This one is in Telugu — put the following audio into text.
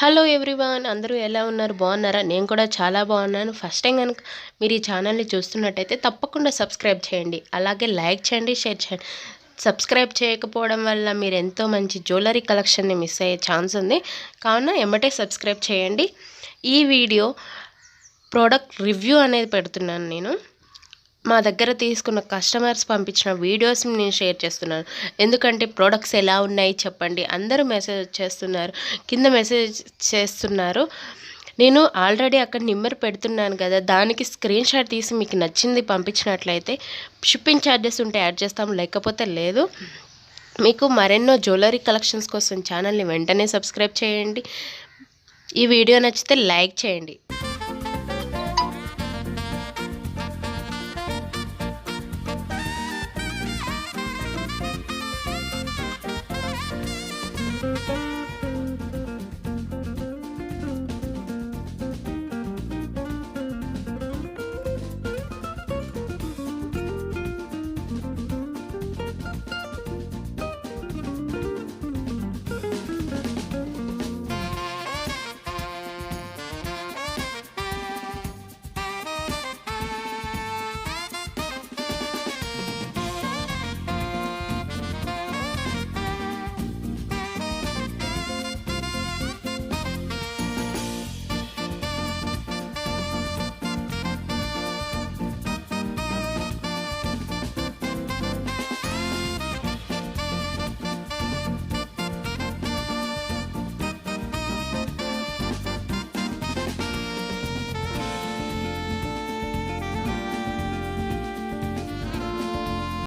హలో ఎవ్రీవన్, అందరూ ఎలా ఉన్నారు? బాగున్నారా? నేను కూడా చాలా బాగున్నాను. ఫస్ట్ టైం కనుక మీరు ఈ ఛానల్ని చూస్తున్నట్టయితే తప్పకుండా సబ్స్క్రైబ్ చేయండి, అలాగే లైక్ చేయండి, షేర్ చేయండి. సబ్స్క్రైబ్ చేయకపోవడం వల్ల మీరు ఎంతో మంచి జ్యువెలరీ కలెక్షన్ని మిస్ అయ్యే ఛాన్స్ ఉంది. కావున ఎమ్మటే సబ్స్క్రైబ్ చేయండి. ఈ వీడియో ప్రోడక్ట్ రివ్యూ అనేది పెడుతున్నాను. నేను మా దగ్గర తీసుకున్న కస్టమర్స్ పంపించిన వీడియోస్ని నేను షేర్ చేస్తున్నాను. ఎందుకంటే ప్రోడక్ట్స్ ఎలా ఉన్నాయి చెప్పండి, అందరూ మెసేజ్ చేస్తున్నారు, కింద మెసేజ్ చేస్తున్నారు. నేను ఆల్రెడీ అక్కడ నెంబర్ పెడుతున్నాను కదా, దానికి స్క్రీన్ షాట్ తీసి మీకు నచ్చింది పంపించినట్లయితే షిప్పింగ్ ఛార్జెస్ ఉంటే యాడ్ చేస్తాం, లేకపోతే లేదు. మీకు మరెన్నో జ్యువెలరీ కలెక్షన్స్ కోసం ఛానల్ని వెంటనే సబ్స్క్రైబ్ చేయండి. ఈ వీడియో నచ్చితే లైక్ చేయండి.